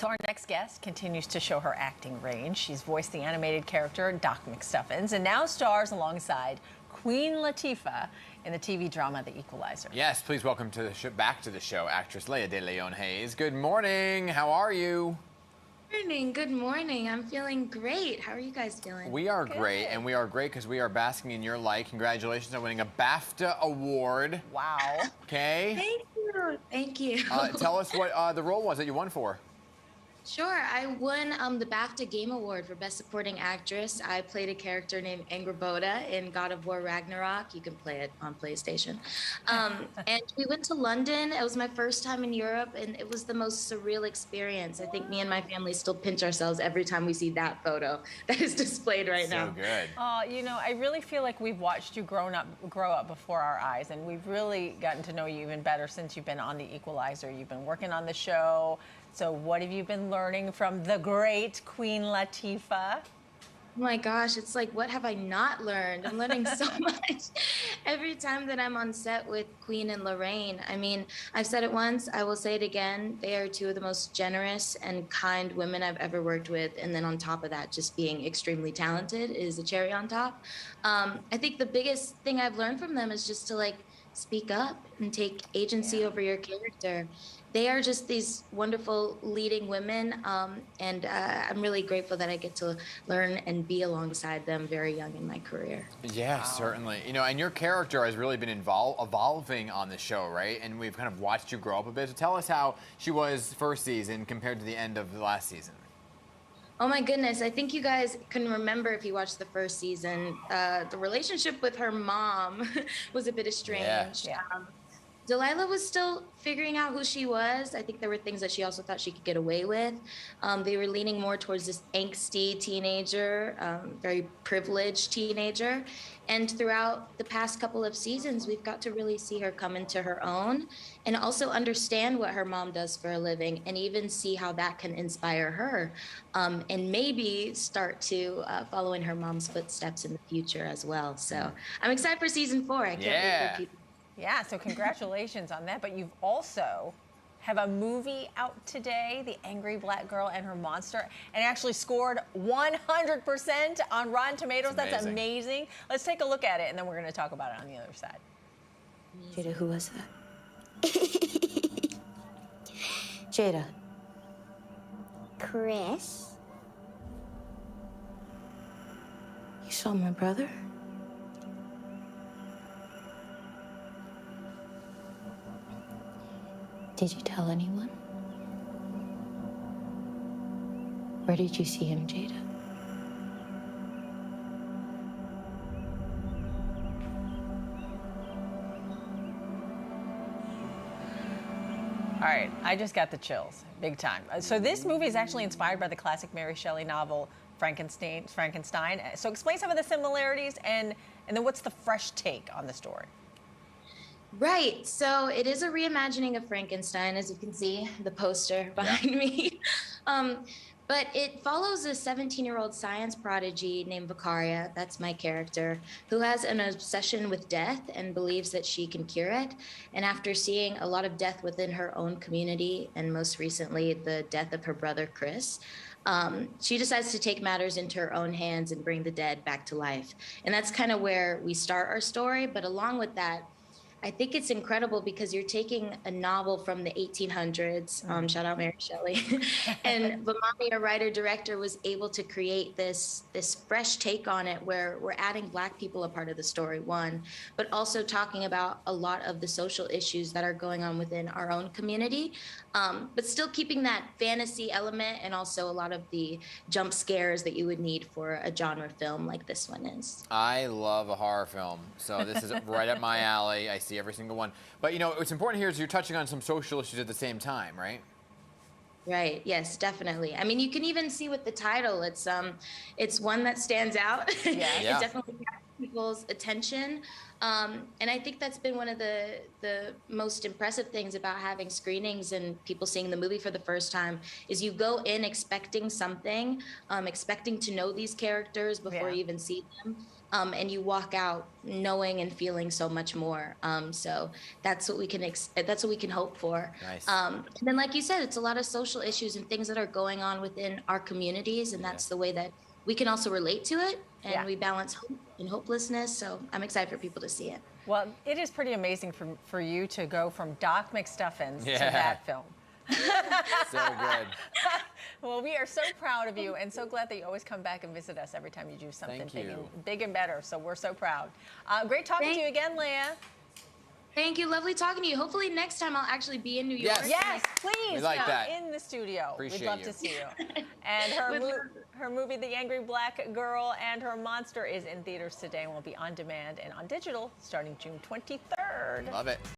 So our next guest continues to show her acting range. She's voiced the animated character Doc McStuffins and now stars alongside Queen Latifah in the TV drama The Equalizer. Yes, please welcome to the show, back to the show, actress Laya DeLeon Hayes. Good morning. How are you? Good morning. I'm feeling great. How are you guys feeling? We are great, and we are great because we are basking in your light. Congratulations on winning a BAFTA award. Wow. Okay. Thank you. Thank you. Tell us what the role was that you won for. Sure. I won the BAFTA Game Award for Best Supporting Actress. I played a character named Angrboda in God of War Ragnarok. You can play it on PlayStation. And we went to London. It was my first time in Europe, and it was the most surreal experience. I think me and my family still pinch ourselves every time we see that photo that is displayed right now. So good. You know, I really feel like we've watched you grow up before our eyes, and we've really gotten to know you even better since you've been on The Equalizer. You've been working on the show. So what have you been learning from the great Queen Latifah? Oh my gosh, it's like, what have I not learned? I'm learning so much every time that I'm on set with Queen and Lorraine. I mean, I've said it once, I will say it again. They are two of the most generous and kind women I've ever worked with. And then on top of that, just being extremely talented is a cherry on top. I think the biggest thing I've learned from them is just to speak up and take agency over your character. They are just these wonderful leading women, and I'm really grateful that I get to learn and be alongside them very young in my career. Yeah, certainly. You know, and your character has really been evolving on the show, right? And we've kind of watched you grow up a bit. So tell us how she was first season compared to the end of the last season. Oh my goodness, I think you guys can remember if you watched the first season, the relationship with her mom was a bit estranged. Yeah. Delilah was still figuring out who she was. I think there were things that she also thought she could get away with. They were leaning more towards this angsty teenager, very privileged teenager. And throughout the past couple of seasons, we've got to really see her come into her own and also understand what her mom does for a living and even see how that can inspire her and maybe start to follow in her mom's footsteps in the future as well. So I'm excited for season 4. I can't wait for people. Yeah, so congratulations on that. But you've also have a movie out today, The Angry Black Girl and Her Monster, and actually scored 100% on Rotten Tomatoes. That's amazing. Let's take a look at it, and then we're going to talk about it on the other side. Jada, who was that? Jada. Chris? You saw my brother? Did you tell anyone? Where did you see him, Jada? All right, I just got the chills, big time. So this movie is actually inspired by the classic Mary Shelley novel Frankenstein. So explain some of the similarities and then what's the fresh take on the story? Right. So it is a reimagining of Frankenstein, as you can see the poster behind me. But it follows a 17-year-old science prodigy named Vicaria, that's my character, who has an obsession with death and believes that she can cure it. And after seeing a lot of death within her own community, and most recently the death of her brother, Chris, she decides to take matters into her own hands and bring the dead back to life. And that's kind of where we start our story. But along with that, I think it's incredible because you're taking a novel from the 1800s, shout out Mary Shelley, and Vamami, a writer-director, was able to create this fresh take on it where we're adding Black people a part of the story, one, but also talking about a lot of the social issues that are going on within our own community, but still keeping that fantasy element and also a lot of the jump scares that you would need for a genre film like this one is. I love a horror film, so this is right up my alley. I see every single one. But, you know, what's important here is you're touching on some social issues at the same time, right? Right. Yes, definitely. I mean, you can even see with the title, it's one that stands out. It definitely captures people's attention. And I think that's been one of the most impressive things about having screenings and people seeing the movie for the first time is you go in expecting something, expecting to know these characters before you even see them. and you walk out knowing and feeling so much more. So that's what we can hope for. Nice. And then, like you said, it's a lot of social issues and things that are going on within our communities, and that's the way that we can also relate to it, and we balance hope and hopelessness. So I'm excited for people to see it. Well, it is pretty amazing for you to go from Doc McStuffins to that film. So good. Well, we are so proud of you and so glad that you always come back and visit us every time you do something big and better. So we're so proud. Great talking to you again, Laya. Thank you. Lovely talking to you. Hopefully next time I'll actually be in New York. Yes, please. We like that. In the studio. Appreciate We'd love you. to see you. And her movie, The Angry Black Girl and Her Monster, is in theaters today and will be on demand and on digital starting June 23rd. Love it.